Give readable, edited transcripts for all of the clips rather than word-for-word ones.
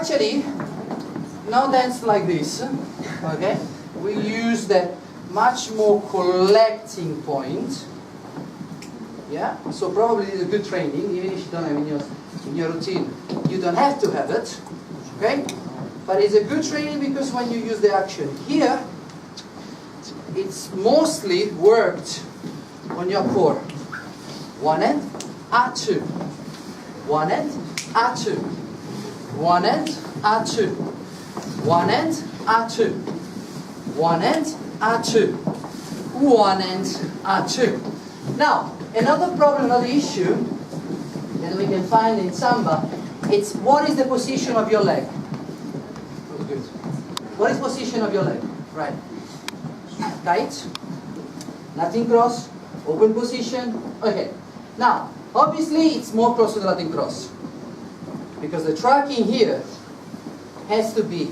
actually, now dance like this, okay? We use the much more collecting point. Yeah, so probably it's a good training, even if you don't have in your routine. You don't have to have it, okay? But it's a good training because when you use the action here, it's mostly worked on your core. One end, A2. One end, A2. One end, A2. One end, A2. One end, A2. One end, A2. Now, another problem, another issue that we can find in Samba, it's what is the position of your leg? Good. What is position of your leg? Right. Tight. Latin cross. Open position. Okay. Now, obviously, it's more close to the Latin cross. Because the tracking here has to be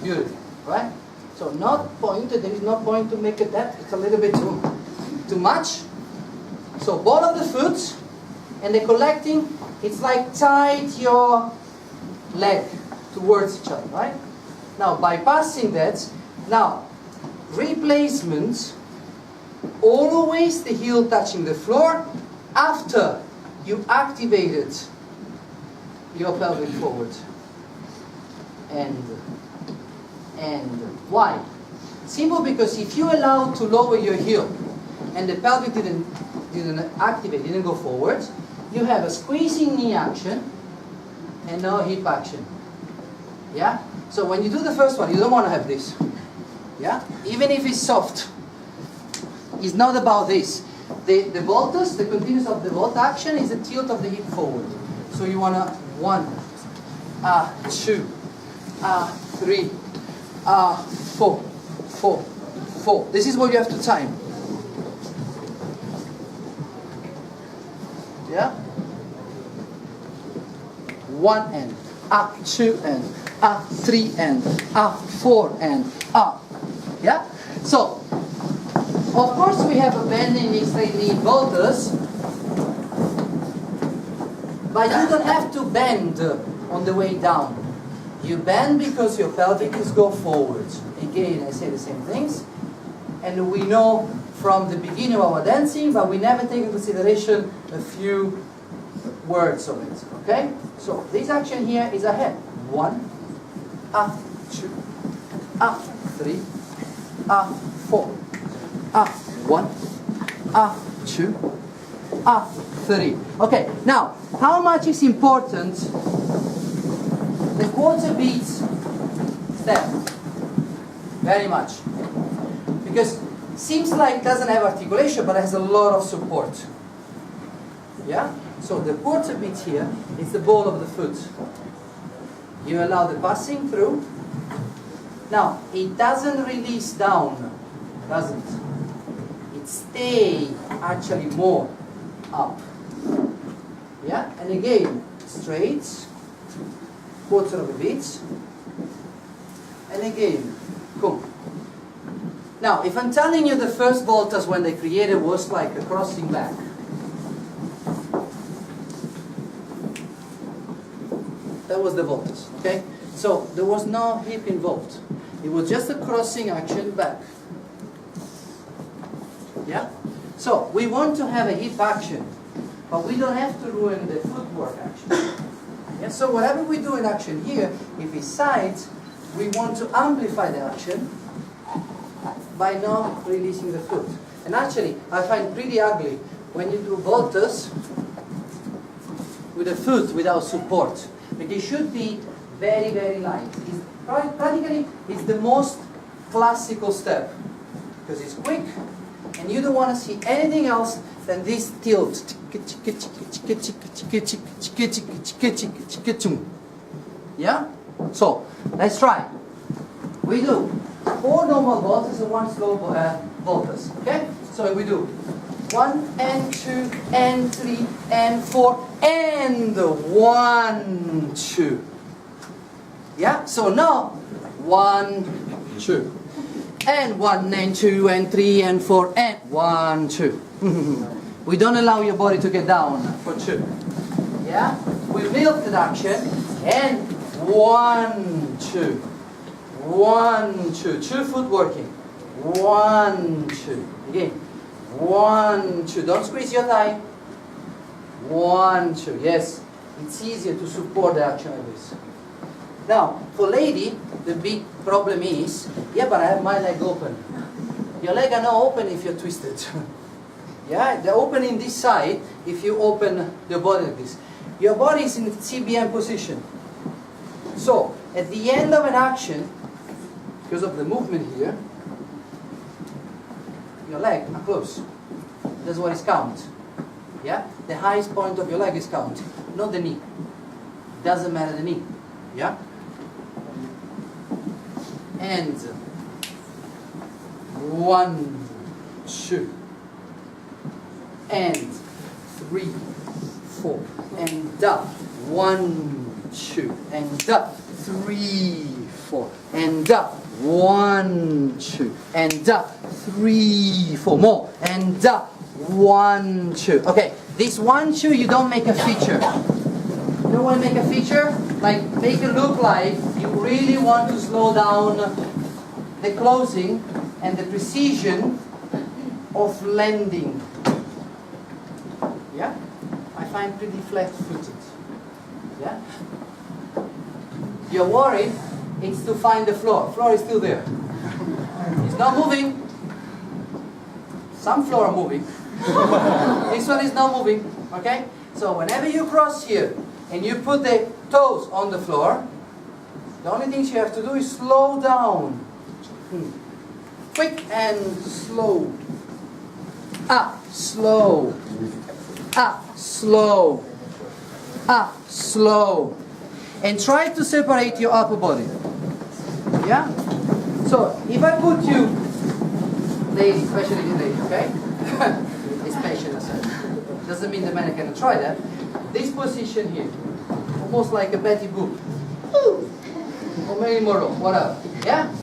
beautiful. Right? So, not pointed. There is no point to make it that. It's a little bit too much. So ball of the foot and the collecting, it's like tight your leg towards each other, right? Now bypassing that, now replacement, always the heel touching the floor after you activated your pelvic forward. And why? Simple, because if you allow to lower your heel and the pelvic didn't activate, didn't go forward, you have a squeezing knee action and no hip action. Yeah? So when you do the first one, you don't want to have this. Yeah? Even if it's soft, it's not about this. The voltus, the continuous of the volt action is the tilt of the hip forward. So you want to 1, 2, 3, 4, 4, 4. This is what you have to time. Yeah? 1 and 2 and 3 and 4 and yeah? So, of course we have a bending knee, straight knee voltus, but you don't have to bend on the way down. You bend because your pelvic is go forward. Again, I say the same things, and we know from the beginning of our dancing, but we never take into consideration a few words of it. Okay? So this action here is ahead. 1, 2, 3, 4, 1, 2, 3. Okay, now how much is important the quarter beat step? Very much. Because seems like it doesn't have articulation, but it has a lot of support. Yeah? So the quarter beat here is the ball of the foot. You allow the passing through. Now, it doesn't release down, doesn't. It stays actually more up. Yeah? And again, straight, quarter of a beat. And again, come. Now, if I'm telling you the first voltas when they created was like a crossing back, that was the voltas, okay? So there was no hip involved. It was just a crossing action back. Yeah? So we want to have a hip action, but we don't have to ruin the footwork action. Yeah? So whatever we do in action here, if it's sides, we want to amplify the action by not releasing the foot. And actually, I find pretty ugly when you do voltas with the foot without support. But it should be very, very light. Practically, it's the most classical step because it's quick, and you don't want to see anything else than this tilt. Yeah? So, let's try. We do 4 normal voltas and 1 slow voltas. Okay? So we do 1 and 2 and 3 and 4 and 1, 2. Yeah? So now 1, 2. And 1 and 2 and 3 and 4 and 1, 2. We don't allow your body to get down for 2. Yeah? We build the action and 1, 2. 1, 2. 2 foot working. 1, 2. Again. 1, 2. Don't squeeze your thigh. 1, 2. Yes. It's easier to support the action of this. Now, for lady, the big problem is, yeah, but I have my leg open. Your leg are not open if you're twisted. Yeah, they're opening this side if you open the body like this. Your body is in CBM position. So, at the end of an action, because of the movement here, your leg are close. That's what is count. Yeah? The highest point of your leg is count, not the knee. Doesn't matter the knee. Yeah? And 1, 2, and 3, 4, and up. 1, 2, and up. 3, 4, and up. 1, 2, and up. 3, 4 more, and up. 1, 2. Okay, this 1, 2 you don't make a feature. You don't want to make a feature, like make it look like you really want to slow down the closing and the precision of landing. Yeah? I find pretty flat-footed. Yeah? You're worried, it's to find the floor. Floor is still there. It's not moving. Some floor are moving. This one is not moving. Okay? So whenever you cross here and you put the toes on the floor, the only things you have to do is slow down. Quick and slow. Up, slow. Up, slow. Up, slow. And try to separate your upper body. Yeah? So, if I put you, lady, especially the lady, okay? Especially, I said. Doesn't mean the man cannot try that. This position here, almost like a Betty Boop. Or Mary Monroe, whatever. Yeah?